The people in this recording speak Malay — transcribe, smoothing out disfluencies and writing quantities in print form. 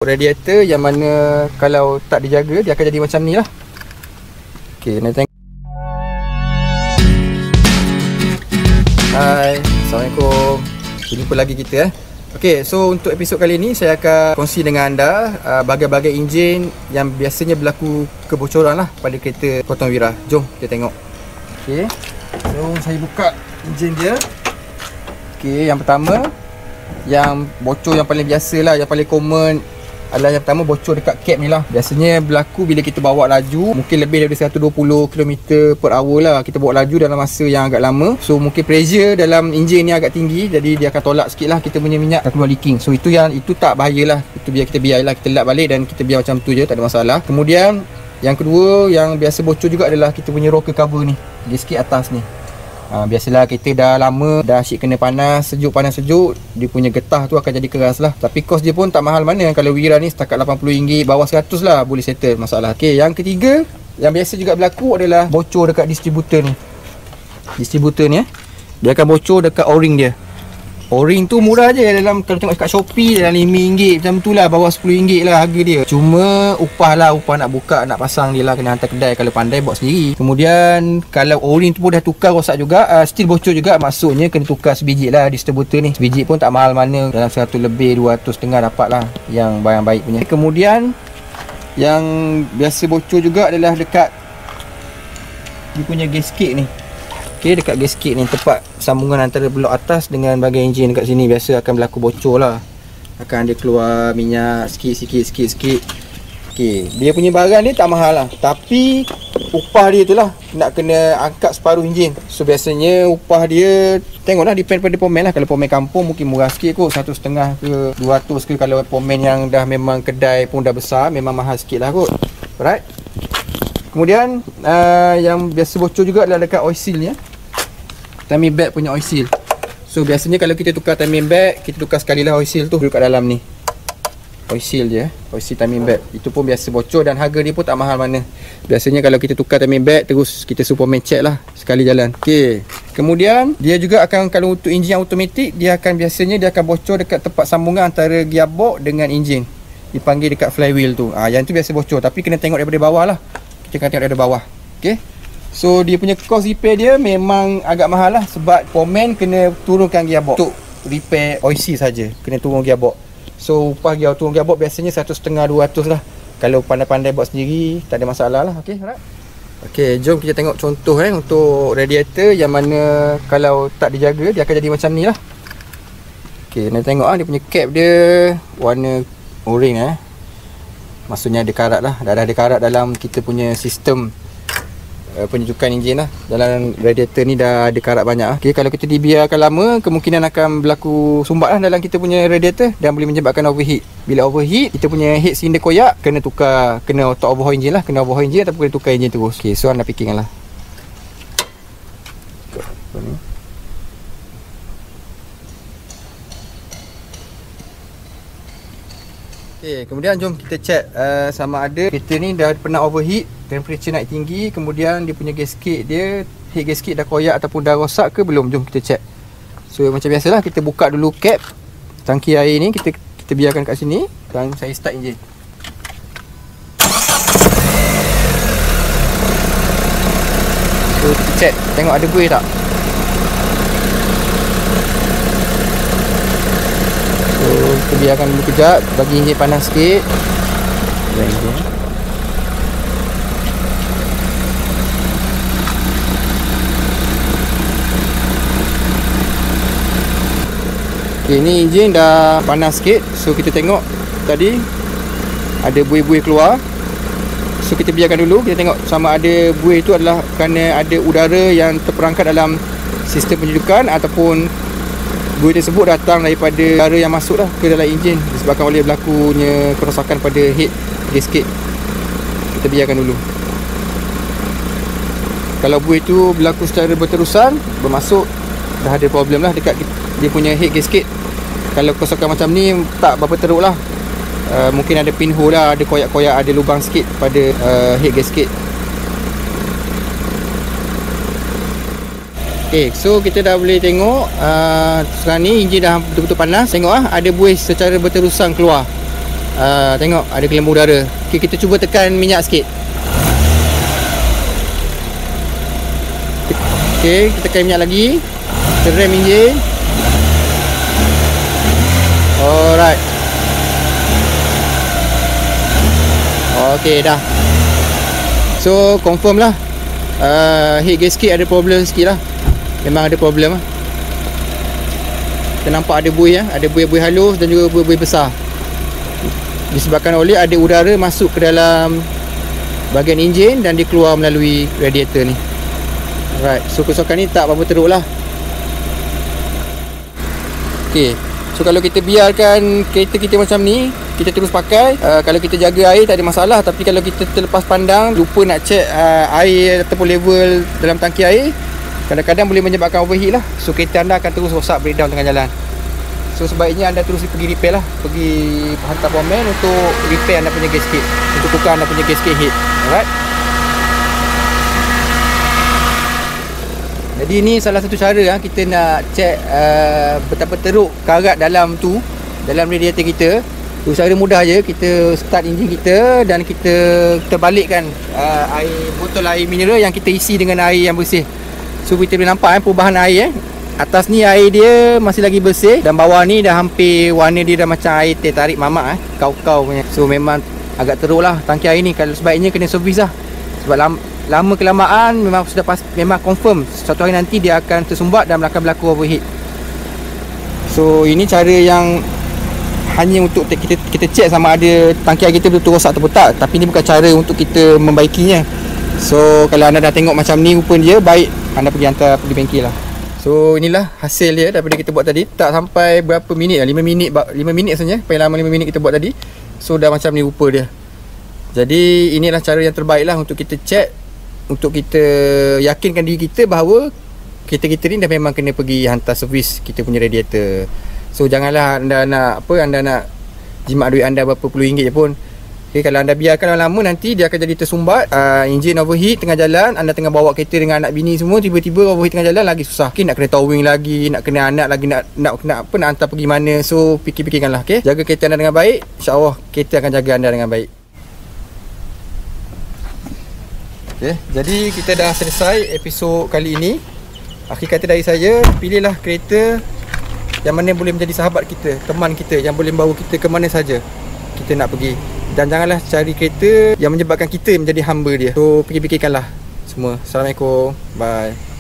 Radiator yang mana kalau tak dijaga dia akan jadi macam ni lah. Okey, nak tengok. Hai, Assalamualaikum. Jumpa lagi kita Okey, so untuk episod kali ni saya akan kongsi dengan anda bahagian-bahagian enjin yang biasanya berlaku kebocoran lah pada kereta Proton Wira. Jom kita tengok. Okey, so saya buka enjin dia. Okey, yang pertama, yang bocor yang paling biasa lah, yang paling common adalah yang pertama bocor dekat cap ni lah. Biasanya berlaku bila kita bawa laju mungkin lebih daripada 120 km/h lah. Kita bawa laju dalam masa yang agak lama, so mungkin pressure dalam enjin ni agak tinggi, jadi dia akan tolak sikit lah kita punya minyak akan keluar leaking. So itu tak bahayalah, itu biar kita biarlah, kita lap balik dan kita biar macam tu je, tak ada masalah. Kemudian yang kedua yang biasa bocor juga adalah kita punya rocker cover ni, gasket atas ni. Biasalah kita dah lama dah asyik kena panas sejuk, dia punya getah tu akan jadi keras lah. Tapi kos dia pun tak mahal mana, kalau Wira ni setakat RM80, bawah 100 lah boleh settle masalah. Okey, yang ketiga yang biasa juga berlaku adalah bocor dekat distributor ni. Distributor ni dia akan bocor dekat o-ring dia. O-ring tu murah je, dalam kalau tengok kat Shopee dalam RM5 macam tu lah, bawah RM10 lah harga dia. Cuma upah nak buka, nak pasang dia lah, kena hantar kedai, kalau pandai buat sendiri. Kemudian kalau o-ring tu pun dah tukar rosak juga, still bocor juga, maksudnya kena tukar sebiji lah distributor ni. Sebiji pun tak mahal mana, dalam 100 lebih, 200 dapat lah yang barang baik punya. Kemudian yang biasa bocor juga adalah dekat dia punya gasket ni. Okey, dekat gasket ni, tempat sambungan antara blok atas dengan bahagian enjin dekat sini biasa akan berlaku bocor lah. Akan ada keluar minyak sikit. Okey, dia punya barang ni tak mahal lah, tapi upah dia tu lah nak kena angkat separuh enjin. So biasanya upah dia tengoklah, depend pada pomen lah. Kalau pomen kampung mungkin murah sikit kot, 150 ke 200 ke. Kalau pomen yang dah memang kedai pun dah besar, memang mahal sikit lah kot. Alright. Kemudian yang biasa bocor juga adalah dekat oil seal ni timing belt punya oil seal. So biasanya kalau kita tukar timing belt, kita tukar sekali lah oil seal tu duduk kat dalam ni. Oil seal je, oil seal timing belt. Itu pun biasa bocor dan harga dia pun tak mahal mana. Biasanya kalau kita tukar timing belt, terus kita superman check lah sekali jalan. Okey. Kemudian dia juga akan, kalau untuk enjin automatik, dia akan bocor dekat tempat sambungan antara gearbox dengan enjin. Dipanggil dekat flywheel tu. Yang tu biasa bocor, tapi kena tengok daripada bawah lah. Kita akan tengok daripada bawah. Okey. So dia punya cost repair dia memang agak mahal lah, sebab pomen kena turunkan gearbox. Untuk repair oil seal saja kena turun gearbox. So upah turun gearbox biasanya 150-200 lah. Kalau pandai-pandai buat sendiri tak ada masalah lah. Okey, alright. Okey, jom kita tengok contoh untuk radiator yang mana kalau tak dijaga dia akan jadi macam ni lah. Okey, nak tengok dia punya cap dia warna o-ring maksudnya ada karat lah. Dah ada karat dalam kita punya sistem penunjukan enjin lah. Dalam radiator ni dah ada karat banyak lah. Okay, kalau kita dibiarkan lama, kemungkinan akan berlaku sumbat lah dalam kita punya radiator dan boleh menyebabkan overheat. Bila overheat, kita punya heat cylinder koyak, kena auto overhaul enjin lah. Kena overhaul enjin ataupun kena tukar enjin terus. Okay, so anda picking lah. Okay, kemudian jom kita check sama ada kereta ni dah pernah overheat, temperature naik tinggi, kemudian dia punya gasket dia, head gasket dah koyak ataupun dah rosak ke belum. Jom kita check. So macam biasalah, kita buka dulu cap tangki air ni, kita biarkan kat sini dan saya start enjin. So kita check, tengok ada buih tak. So kita biarkan dulu kejap, bagi enjin panas sikit. Okay, ni enjin dah panas sikit. So kita tengok tadi ada buih-buih keluar. So kita biarkan dulu, kita tengok sama ada buih itu adalah kerana ada udara yang terperangkap dalam sistem penyejukan ataupun buih tersebut datang daripada udara yang masuk dah ke dalam enjin disebabkan oleh berlakunya kerosakan pada head gasket. Kita biarkan dulu. Kalau buih itu berlaku secara berterusan, bermaksud dah ada problem lah dekat dia punya head gasket. Kalau kerosakan macam ni tak berapa teruk lah. Mungkin ada pinhole lah, ada koyak-koyak, ada lubang sikit pada head gasket. Okay, so kita dah boleh tengok sekarang ni enjin dah betul-betul panas. Tengok ada buih secara berterusan keluar. Tengok ada gelembung udara. Okay, kita cuba tekan minyak sikit. Okay, kita tekan minyak lagi. Kita rem enjin. Alright. Okay, dah. So confirm lah, head gasket ada problem sikit lah. Memang ada problem lah. Kita nampak ada buih ya, ada buih-buih halus dan juga buih-buih besar. Disebabkan oleh ada udara masuk ke dalam bahagian enjin dan dia keluar melalui radiator ni. Alright, so kerosakan ni tak apa-apa teruk lah. Okay, so kalau kita biarkan kereta kita macam ni, kita terus pakai, kalau kita jaga air tak ada masalah. Tapi kalau kita terlepas pandang, lupa nak check air ataupun level dalam tangki air, kadang-kadang boleh menyebabkan overheat lah. So kereta anda akan terus rosak, breakdown tengah jalan. So sebaiknya anda terus pergi repair lah, pergi hantar powerman untuk repair anda punya gasket, untuk tukar anda punya gasket head. Alright. Jadi ni salah satu cara kita nak check betapa teruk karat dalam tu, dalam radiator kita. Cara mudah je, kita start enjin kita dan kita balikkan botol air mineral yang kita isi dengan air yang bersih. So kita boleh nampak perubahan air. Atas ni air dia masih lagi bersih dan bawah ni dah hampir warna dia dah macam air teh tarik mamak, kau-kau punya. So memang agak teruk lah tangki air ni. Kalau sebaiknya kena servis lah, sebab lama kelamaan memang confirm suatu hari nanti dia akan tersumbat dan akan berlaku overheat. So ini cara yang hanya untuk kita check sama ada tangki air kita betul-betul rosak atau tak. Tapi ni bukan cara untuk kita membaikinya. So kalau anda dah tengok macam ni rupa dia, baik anda pergi hantar pergi bengkel lah. So inilah hasil dia daripada kita buat tadi. Tak sampai berapa minit lah, 5 minit saja. Paling lama 5 minit kita buat tadi. So dah macam ni rupa dia. Jadi inilah cara yang terbaik lah untuk kita check, untuk kita yakinkan diri kita bahawa kereta-kereta ni dah memang kena pergi hantar servis kita punya radiator. So janganlah anda nak jimat duit anda berapa puluh ringgit je pun. Okay, kalau anda biarkan lama nanti dia akan jadi tersumbat, enjin overheat tengah jalan, anda tengah bawa kereta dengan anak bini semua, tiba-tiba overheat tengah jalan lagi susah. Okay, nak kena towing lagi, nak kena anak lagi, nak hantar pergi mana. So fikir-fikirkanlah. Okay, jaga kereta anda dengan baik, insya-Allah kereta akan jaga anda dengan baik. Okay, jadi kita dah selesai episod kali ini. Akhir kata dari saya, pilihlah kereta yang mana boleh menjadi sahabat kita, teman kita, yang boleh membawa kita ke mana saja kita nak pergi. Dan janganlah cari kereta yang menyebabkan kita menjadi hamba dia. So fikir-fikirkanlah semua. Assalamualaikum. Bye.